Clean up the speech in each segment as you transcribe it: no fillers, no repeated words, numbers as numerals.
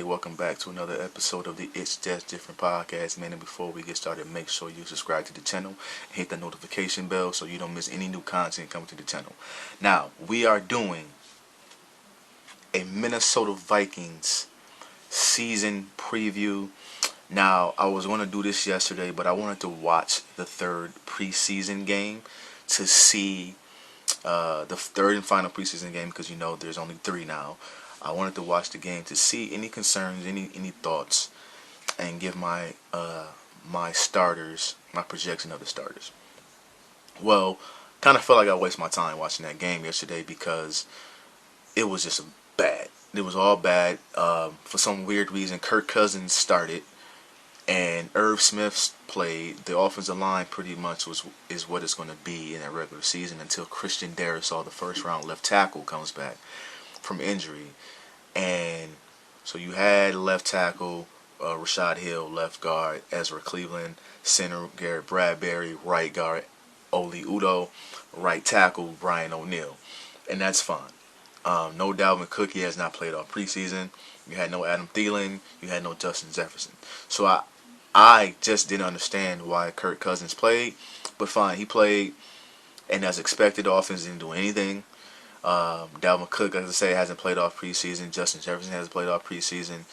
everybody. Welcome back to another episode of the It's Just Different podcast. Man, and before we get started, make sure you subscribe to the channel and hit the notification bell so you don't miss any new content coming to the channel. Now, we are doing a Minnesota Vikings season preview. Now, I was going to do this yesterday, but I wanted to watch the third preseason game to see the third and final preseason game because there's only three now. I wanted to watch the game to see any concerns, any thoughts, and give my my starters, my projection of the starters. Well, kind of felt like I wasted my time watching that game yesterday because it was just bad. It was all bad. For some weird reason, Kirk Cousins started, and Irv Smith played. The offensive line pretty much is what it's going to be in a regular season until Christian Darrisaw, the first round left tackle, comes back from injury. And so you had left tackle Rashad Hill, left guard Ezra Cleveland, center Garrett Bradbury, right guard Oli Udoh, right tackle Brian O'Neill, and that's fine. No Dalvin Cook, he has not played all preseason. You had no Adam Thielen, you had no Justin Jefferson. So I just didn't understand why Kirk Cousins played, but fine, he played, and as expected, the offense didn't do anything. Dalvin Cook, as I say, hasn't played off preseason. Justin Jefferson hasn't played off preseason.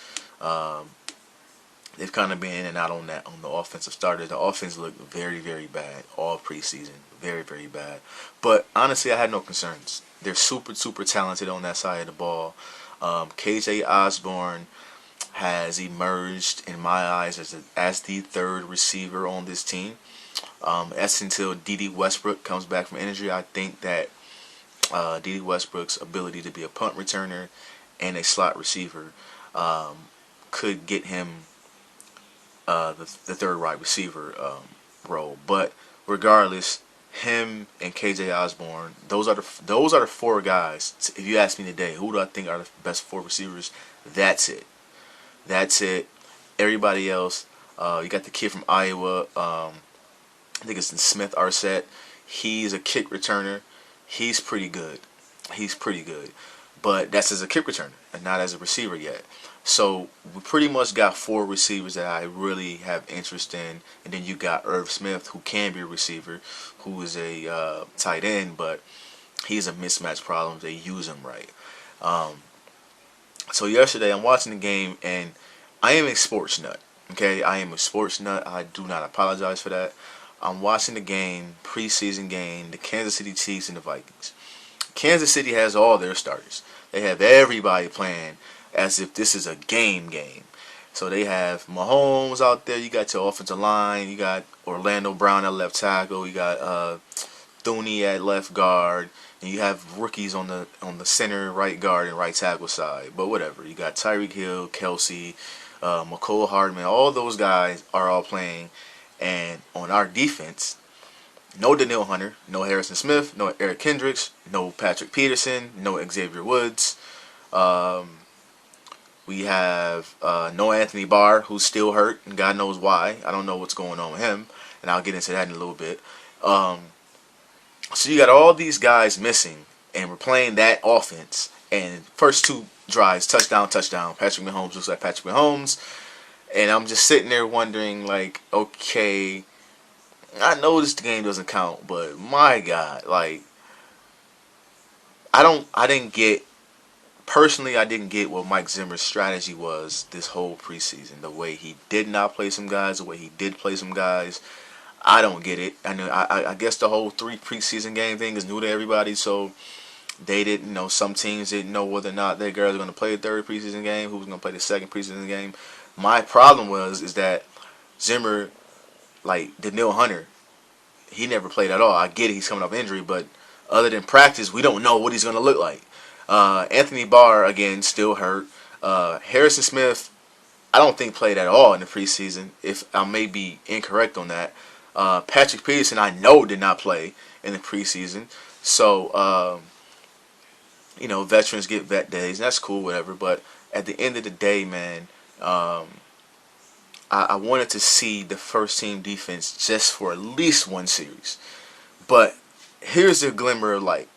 They've kind of been in and out on the offensive starters. The offense looked very, very bad all preseason. Very, very bad. But honestly, I had no concerns. They're super, super talented on that side of the ball. KJ Osborne has emerged in my eyes as the third receiver on this team. That's until D.D. Westbrook comes back from injury. I think that D.D. Westbrook's ability to be a punt returner and a slot receiver could get him the third wide receiver role. But regardless, him and KJ Osborne, those are the four guys. If you ask me today, who do I think are the best four receivers? That's it. That's it. Everybody else, you got the kid from Iowa. I think it's Smith Arcette. He's a kick returner. He's pretty good. But that's as a kick returner and not as a receiver yet. So we pretty much got four receivers that I really have interest in. And then you got Irv Smith, who can be a receiver, who is a tight end, but he's a mismatch problem. They use him right. So yesterday I'm watching the game, and I am a sports nut. Okay, I am a sports nut. I do not apologize for that. I'm watching the game, preseason game, the Kansas City Chiefs and the Vikings. Kansas City has all their starters. They have everybody playing as if this is a game. So they have Mahomes out there. You got your offensive line. You got Orlando Brown at left tackle. You got Thuney at left guard. And you have rookies on the center, right guard, and right tackle side. But whatever. You got Tyreek Hill, Kelsey, McCole Hardman. All those guys are all playing. And on our defense, no Danielle Hunter, no Harrison Smith, no Eric Kendricks, no Patrick Peterson, no Xavier Woods. We have no Anthony Barr, who's still hurt, and God knows why. I don't know what's going on with him, and I'll get into that in a little bit. So you got all these guys missing, and we're playing that offense. And first two drives, touchdown. Patrick Mahomes looks like Patrick Mahomes. And I'm just sitting there wondering, like, okay, I know this game doesn't count, but my God, like, I didn't get what Mike Zimmer's strategy was this whole preseason. The way he did not play some guys, the way he did play some guys, I don't get it. I guess the whole 3 preseason game thing is new to everybody, so they didn't know. Some teams didn't know whether or not their girls were going to play the third preseason game, who was going to play the second preseason game. My problem is that Zimmer, like Danielle Hunter, he never played at all. I get it, he's coming off injury, but other than practice, we don't know what he's going to look like. Anthony Barr, again, still hurt. Harrison Smith, I don't think played at all in the preseason, if I may be incorrect on that. Patrick Peterson, I know, did not play in the preseason. So, veterans get vet days, and that's cool, whatever. But at the end of the day, man, I wanted to see the first team defense just for at least one series. But here's the glimmer of light.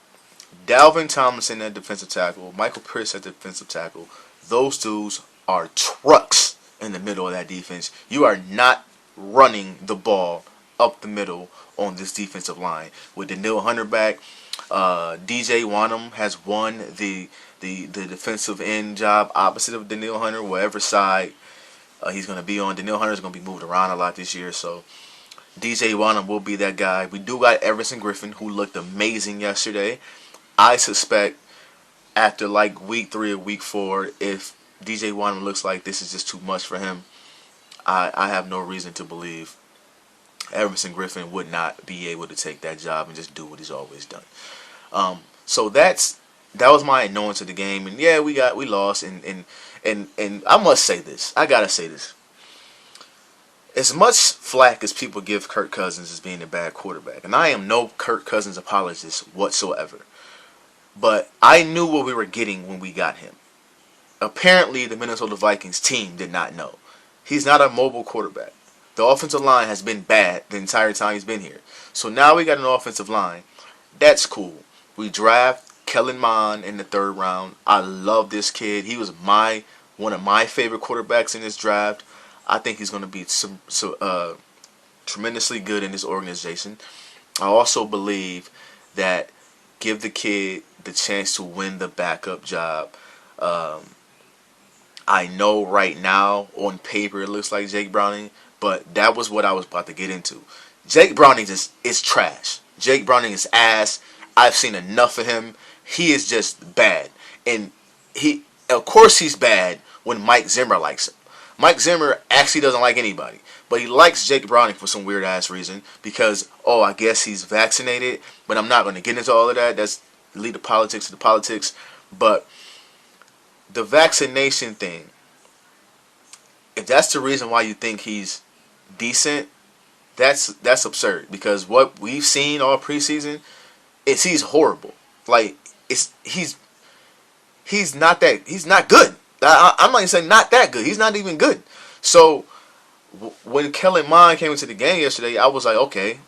Dalvin Tomlinson at defensive tackle, Michael Pierce at defensive tackle. Those dudes are trucks in the middle of that defense. You are not running the ball up the middle on this defensive line. With Danielle Hunter back, DJ Wanham has won the defensive end job opposite of Danielle Hunter, wherever side he's going to be on. Danielle Hunter is going to be moved around a lot this year, so DJ Wanham will be that guy. We do got Everson Griffin, who looked amazing yesterday. I suspect after like week 3 or week 4, if DJ Wanham looks like this is just too much for him, I have no reason to believe Everson Griffin would not be able to take that job and just do what he's always done. So that was my annoyance of the game. And yeah, we lost. And I must say this. I gotta say this. As much flack as people give Kirk Cousins as being a bad quarterback, and I am no Kirk Cousins apologist whatsoever, but I knew what we were getting when we got him. Apparently, the Minnesota Vikings team did not know. He's not a mobile quarterback. The offensive line has been bad the entire time he's been here. So now we got an offensive line. That's cool. We draft Kellen Mond in the 3rd round. I love this kid. He was one of my favorite quarterbacks in this draft. I think he's going to be tremendously good in this organization. I also believe that give the kid the chance to win the backup job. I know right now on paper it looks like Jake Browning, but that was what I was about to get into. Jake Browning is trash. Jake Browning is ass. I've seen enough of him. He is just bad. And of course he's bad when Mike Zimmer likes him. Mike Zimmer actually doesn't like anybody, but he likes Jake Browning for some weird ass reason because, I guess he's vaccinated, but I'm not going to get into all of that. That's lead the politics to the politics. But the vaccination thing, if that's the reason why you think he's decent, that's absurd, because what we've seen all preseason is he's horrible. Like he's not good. I'm not even saying not that good. He's not even good. So when Kellen Mond came into the game yesterday, I was like, okay,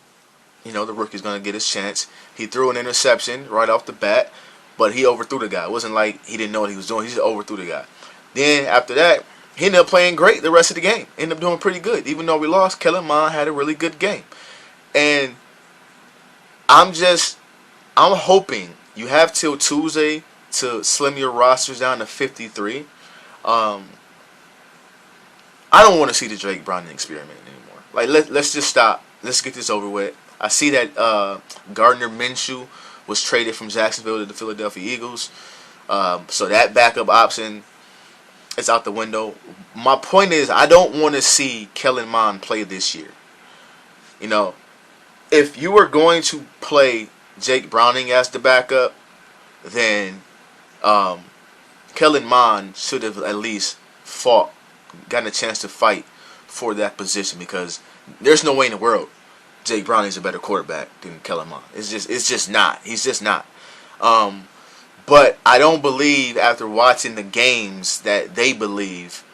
the rookie's gonna get his chance. He threw an interception right off the bat, but he overthrew the guy. It wasn't like he didn't know what he was doing. He just overthrew the guy. Then after that, he ended up playing great the rest of the game. Ended up doing pretty good. Even though we lost, Kellen Mond had a really good game. And I'm hoping you have till Tuesday to slim your rosters down to 53. I don't want to see the Drake Browning experiment anymore. Like let's just stop. Let's get this over with. I see that Gardner Minshew was traded from Jacksonville to the Philadelphia Eagles. So that backup option is out the window. My point is, I don't want to see Kellen Mond play this year. If you were going to play Jake Browning as the backup, then Kellen Mond should have at least gotten a chance to fight for that position, because there's no way in the world Jake Browning is a better quarterback than Kellen Mond. It's just not. He's just not. But I don't believe, after watching the games, that they believe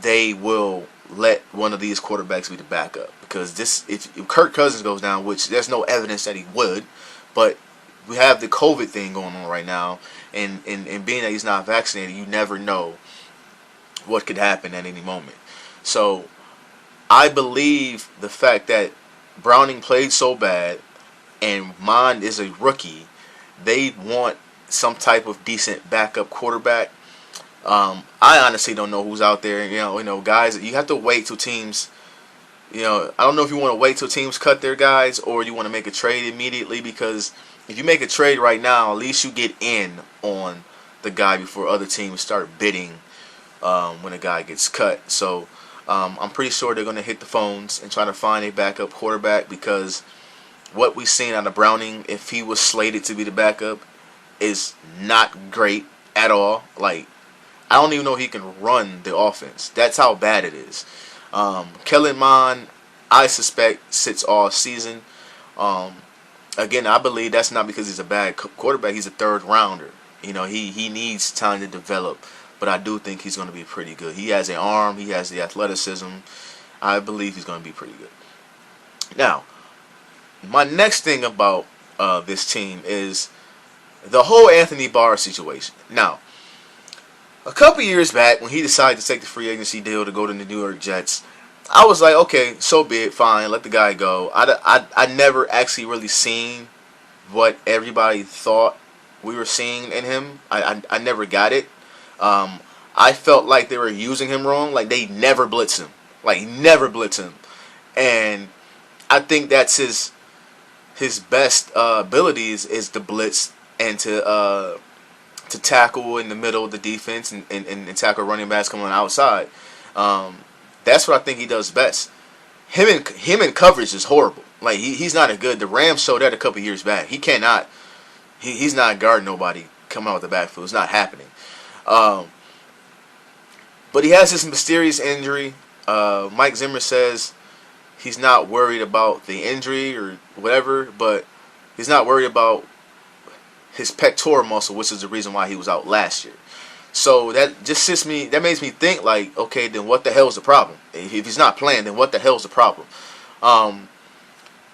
they will let one of these quarterbacks be the backup. Because if Kirk Cousins goes down, which there's no evidence that he would, but we have the COVID thing going on right now, and being that he's not vaccinated, you never know what could happen at any moment. So I believe the fact that Browning played so bad and Mond is a rookie, they want some type of decent backup quarterback. I honestly don't know who's out there. Guys, you have to wait till teams. I don't know if you want to wait till teams cut their guys or you want to make a trade immediately, because if you make a trade right now, at least you get in on the guy before other teams start bidding when a guy gets cut. So I'm pretty sure they're going to hit the phones and try to find a backup quarterback, because what we've seen out of Browning, if he was slated to be the backup, is not great at all. Like, I don't even know if he can run the offense. That's how bad it is. Kellen Mond, I suspect, sits all season. Again, I believe that's not because he's a bad quarterback. He's a 3rd rounder. He needs time to develop. But I do think he's going to be pretty good. He has an arm. He has the athleticism. I believe he's going to be pretty good. Now, my next thing about this team is the whole Anthony Barr situation. Now, A couple years back, when he decided to take the free agency deal to go to the New York Jets, I was like, okay, so be it, fine, let the guy go. I never actually really seen what everybody thought we were seeing in him. I never got it. Um, I felt like they were using him wrong. Like they never blitz him. Like never blitz him. And I think that's his best abilities is to blitz and to tackle in the middle of the defense and tackle running backs coming on the outside. Um, that's what I think he does best. Him in coverage is horrible. Like he's not a good. The Rams showed that a couple years back. He cannot. He's not guarding nobody coming out of the backfield. It's not happening. Um, but he has this mysterious injury. Mike Zimmer says he's not worried about the injury or whatever, but he's not worried about his pectoral muscle, which is the reason why he was out last year. So that just sits me. That makes me think like, okay, then what the hell's the problem? If he's not playing, then what the hell's the problem?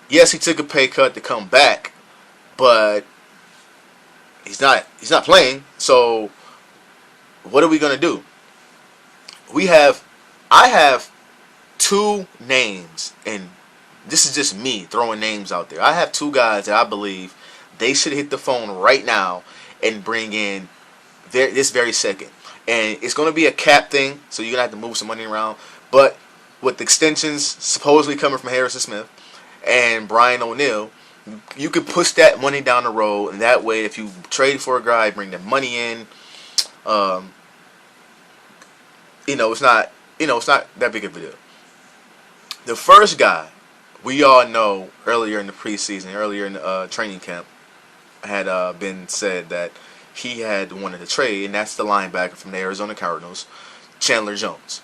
Yes, he took a pay cut to come back, but he's not playing. So what are we gonna do? I have two names, and this is just me throwing names out there. I have two guys that I believe they should hit the phone right now and bring in this very second. And it's going to be a cap thing, so you're going to have to move some money around. But with extensions supposedly coming from Harrison Smith and Brian O'Neill, you could push that money down the road. And that way, if you trade for a guy, bring the money in, it's not that big of a deal. The first guy, we all know earlier in the preseason, earlier in the training camp, had been said that he had wanted to trade, and that's the linebacker from the Arizona Cardinals, Chandler Jones.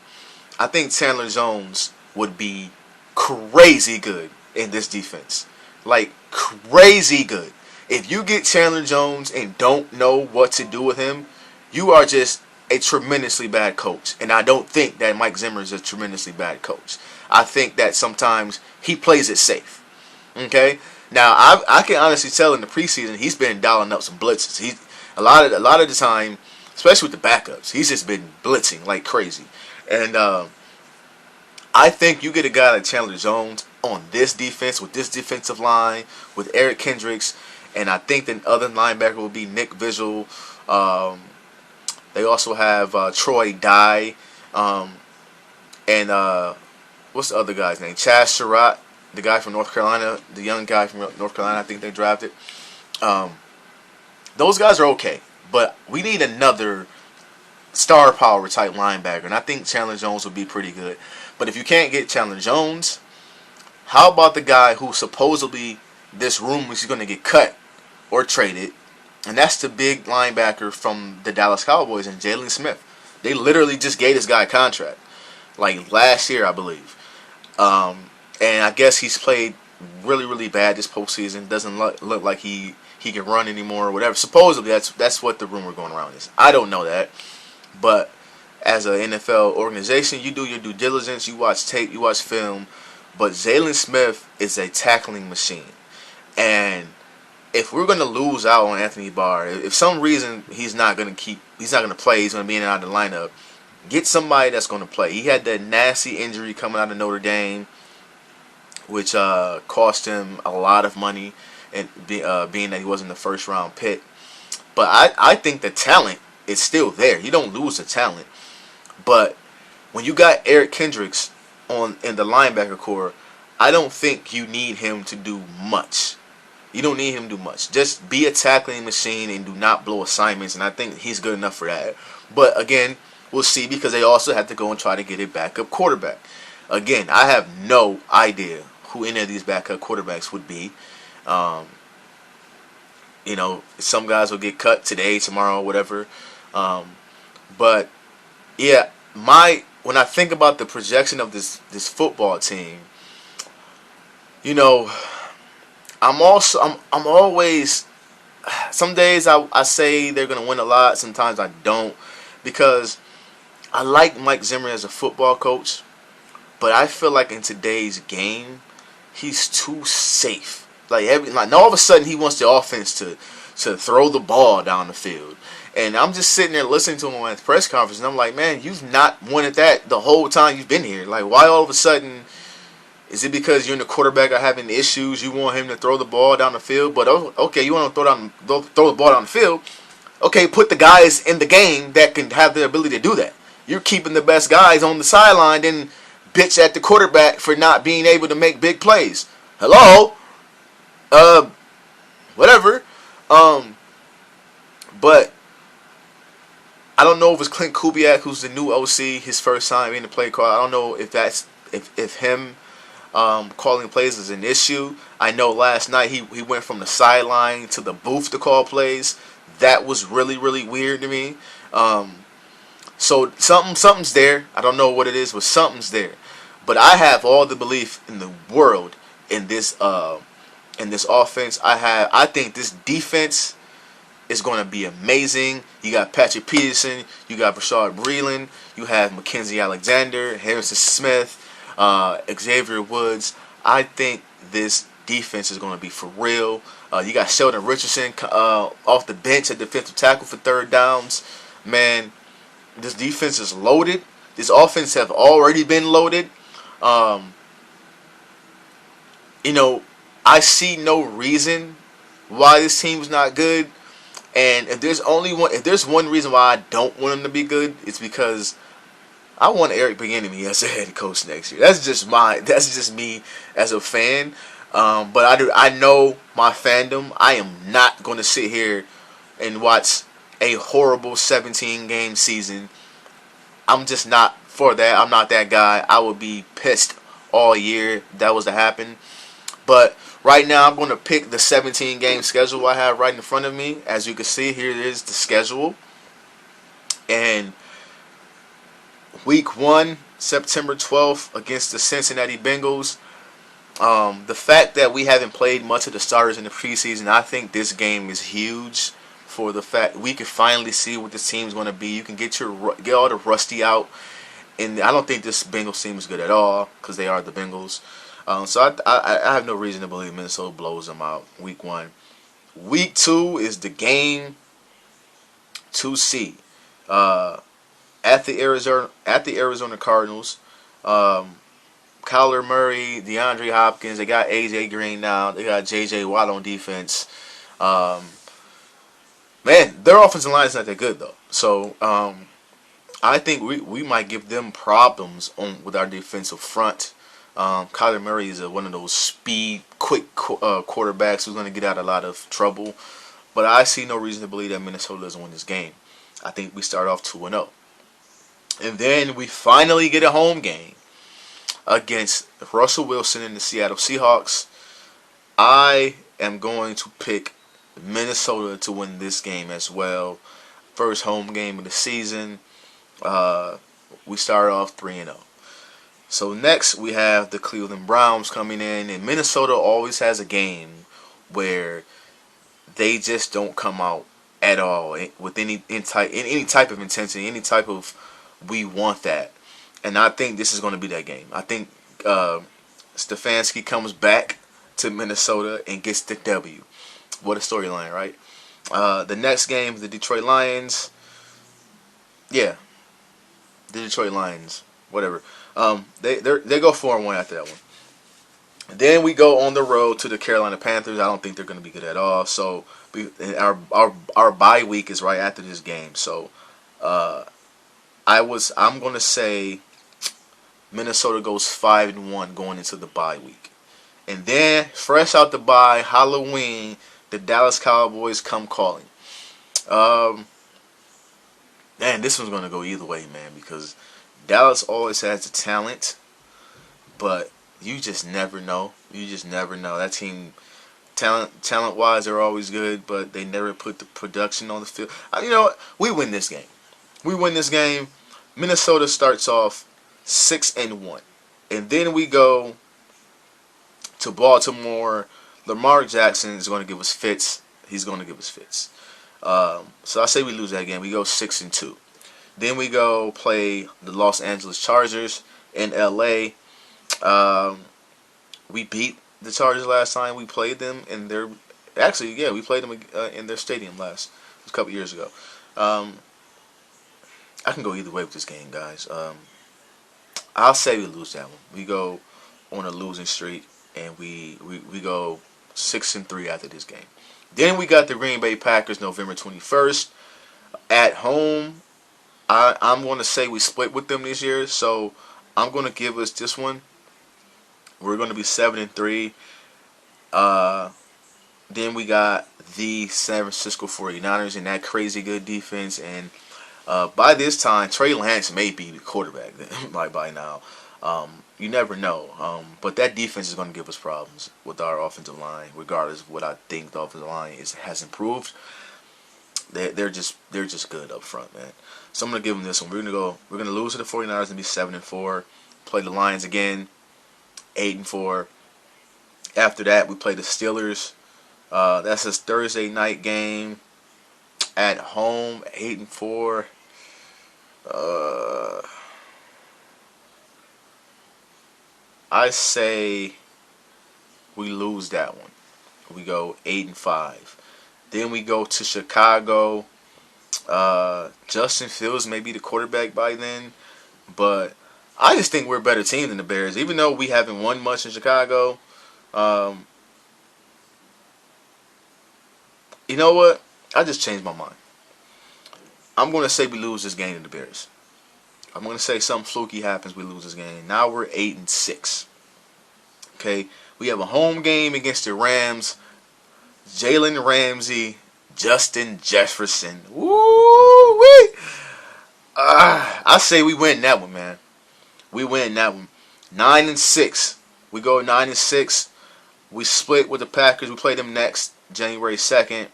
I think Chandler Jones would be crazy good in this defense. Like, crazy good. If you get Chandler Jones and don't know what to do with him, you are just a tremendously bad coach. And I don't think that Mike Zimmer is a tremendously bad coach. I think that sometimes he plays it safe. Okay? Now, I can honestly tell in the preseason he's been dialing up some blitzes. He's a lot of the time, especially with the backups, he's just been blitzing like crazy. And I think you get a guy like Chandler Jones on this defense with this defensive line with Eric Kendricks, and I think the other linebacker will be Nick Vigil. They also have Troy Dye, and what's the other guy's name? Chaz Surratt, the guy from North Carolina, the young guy from North Carolina. I think they drafted. Those guys are okay, but we need another star power type linebacker, and I think Chandler Jones would be pretty good. But if you can't get Chandler Jones, how about the guy who supposedly this rumor is going to get cut or traded, and that's the big linebacker from the Dallas Cowboys and Jalen Smith. They literally just gave this guy a contract, like last year, I believe. And I guess he's played really, really bad this postseason. Doesn't look like he can run anymore or whatever. Supposedly, that's what the rumor going around is. I don't know that. But as an NFL organization, you do your due diligence. You watch tape. You watch film. But Jalen Smith is a tackling machine. And if we're going to lose out on Anthony Barr, if some reason he's not going to play, he's going to be in and out of the lineup, get somebody that's going to play. He had that nasty injury coming out of Notre Dame, which cost him a lot of money, and being that he wasn't the first round pick. But I think the talent is still there. You don't lose the talent. But when you got Eric Kendricks in the linebacker core, I don't think you need him to do much. You don't need him to do much. Just be a tackling machine and do not blow assignments, and I think he's good enough for that. But again, we'll see, because they also have to go and try to get a backup quarterback. Again, I have no idea who any of these backup quarterbacks would be. Some guys will get cut today, tomorrow, whatever. But yeah, when I think about the projection of this football team, I'm always, some days I say they're gonna win a lot, sometimes I don't, because I like Mike Zimmer as a football coach, but I feel like in today's game, he's too safe. Like all of a sudden he wants the offense to throw the ball down the field, And I'm just sitting there listening to him at the press conference, and I'm like, man, you've not wanted that the whole time you've been here. Like, why all of a sudden? Is it because you and the quarterback are having issues? You want him to throw the ball down the field, but okay, you want to throw the ball down the field. Okay, put the guys in the game that can have the ability to do that. You're keeping the best guys on the sideline, then bitch at the quarterback for not being able to make big plays. Hello, uh, whatever. Um, but I don't know if it's Clint Kubiak who's the new OC, his first time being the play call. I don't know if that's if him calling plays is an issue. I know last night he went from the sideline to the booth to call plays. That was really really weird to me. So something's there. I don't know what it is, but something's there. But I have all the belief in the world in this offense. I think this defense is going to be amazing. You got Patrick Peterson, you got Rashard Breeland, you have Mackenzie Alexander, Harrison Smith, Xavier Woods. I think this defense is going to be for real. You got Sheldon Richardson off the bench at defensive tackle for third downs. Man, this defense is loaded. This offense have already been loaded. Um, I see no reason why this team's not good. And if there's one reason why I don't want him to be good, it's because I want Eric Bieniemy as a head coach next year. That's just me as a fan. But I know my fandom. I am not going to sit here and watch a horrible 17-game season. I'm just not for that. I'm not that guy. I would be pissed all year if that was to happen. But right now, I'm going to pick the 17-game schedule I have right in front of me. As you can see, here is the schedule. And Week 1, September 12th, against the Cincinnati Bengals. The fact that we haven't played much of the starters in the preseason, I think this game is huge for the fact we can finally see what this team's going to be. You can get all the rusty out. And I don't think this Bengals team is good at all because they are the Bengals. So I have no reason to believe Minnesota blows them out Week 1. Week 2 is the game to see at the Arizona Cardinals. Kyler Murray, DeAndre Hopkins. They got AJ Green now. They got JJ Watt on defense. Man, their offensive line is not that good though. So I think we might give them problems with our defensive front. Kyler Murray is one of those speed, quick quarterbacks who's going to get out of a lot of trouble. But I see no reason to believe that Minnesota doesn't win this game. I think we start off 2-0. And then we finally get a home game against Russell Wilson and the Seattle Seahawks. I am going to pick Minnesota to win this game as well. First home game of the season. We start off 3-0. So next we have the Cleveland Browns coming in, and Minnesota always has a game where they just don't come out at all with any type of intensity, any type of we want that. And I think this is going to be that game. I think Stefanski comes back to Minnesota and gets the W. What a storyline, right? The next game, the Detroit Lions. Yeah, the Detroit Lions. Whatever. They go 4-1 after that one. Then we go on the road to the Carolina Panthers. I don't think they're going to be good at all. So our bye week is right after this game. So I'm going to say Minnesota goes 5-1 going into the bye week. And then fresh out the bye, Halloween, the Dallas Cowboys come calling. Man, this one's going to go either way, man, because Dallas always has the talent, but you just never know. You just never know. That team, talent-wise, they're always good, but they never put the production on the field. You know what? We win this game. We win this game. Minnesota starts off 6-1, and then we go to Baltimore. Lamar Jackson is going to give us fits. He's going to give us fits. So I say we lose that game. We go 6-2. Then we go play the Los Angeles Chargers in LA. We beat the Chargers last time we played them in their. Actually, yeah, we played them in their stadium a couple years ago. Um, I can go either way with this game, guys. I'll say we lose that one. We go on a losing streak, and we go 6-3 after this game. Then we got the Green Bay Packers November 21st at home. I'm going to say we split with them this year, so I'm going to give us this one. We're going to be 7-3. Uh, then we got the San Francisco 49ers and that crazy good defense. And by this time, Trey Lance may be the quarterback like by now. You never know. But that defense is going to give us problems with our offensive line, regardless of what I think the offensive line has improved. They're just good up front, man. So I'm gonna give them this one. We're gonna lose to the 49ers and be 7-4. Play the Lions again, 8-4. After that, we play the Steelers. That's a Thursday night game at home, 8-4. I say we lose that one. We go 8-5. Then we go to Chicago. Justin Fields may be the quarterback by then, but I just think we're a better team than the Bears. Even though we haven't won much in Chicago, you know what? I just changed my mind. I'm going to say we lose this game to the Bears. I'm going to say something fluky happens. We lose this game. Now we're 8-6. Okay, we have a home game against the Rams. Jalen Ramsey, Justin Jefferson. Woo wee! I say we win that one, man. We win that one. 9-6. We go 9-6. We split with the Packers. We play them next January 2nd.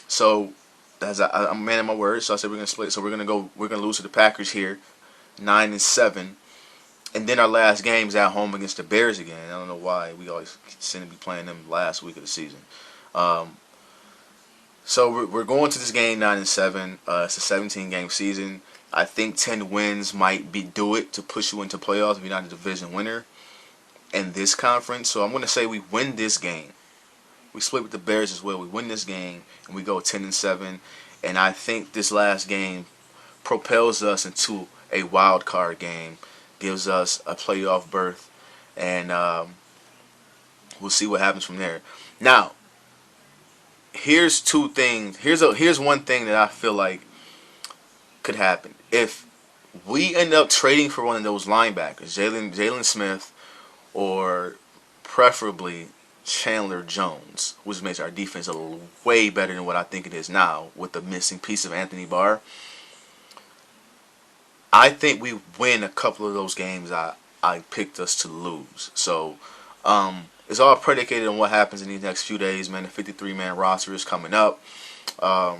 So I'm a man of my word. So I said we're gonna split. So we're gonna lose to the Packers here, 9-7. And then our last game is at home against the Bears again. I don't know why we always seem to be playing them last week of the season. So we're going to this game 9-7. It's a 17-game season. I think 10 wins might do it to push you into playoffs if you're not a division winner in this conference. So I'm going to say we win this game. We split with the Bears as well. We win this game and we go 10-7. And I think this last game propels us into a wild card game, gives us a playoff berth, and we'll see what happens from there. Now, here's two things. Here's one thing that I feel like could happen. If we end up trading for one of those linebackers, Jalen Smith, or preferably Chandler Jones, which makes our defense a little way better than what I think it is now with the missing piece of Anthony Barr, I think we win a couple of those games I picked us to lose. So it's all predicated on what happens in these next few days, man. The 53-man roster is coming up. 10-7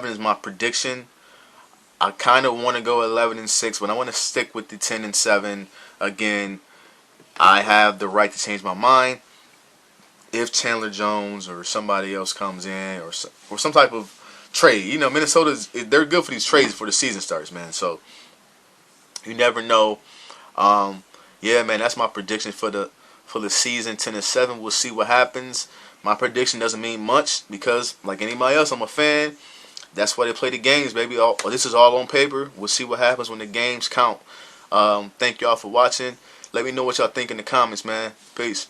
is my prediction. I kind of want to go 11-6, but I want to stick with the 10-7. Again, I have the right to change my mind if Chandler Jones or somebody else comes in, or some type of trade. You know, they're good for these trades before the season starts, man. So you never know. Yeah, man, that's my prediction for the season. 10-7. We'll see what happens. My prediction doesn't mean much because, like anybody else, I'm a fan. That's why they play the games, baby. This is all on paper. We'll see what happens when the games count. Thank y'all for watching. Let me know what y'all think in the comments, man. Peace.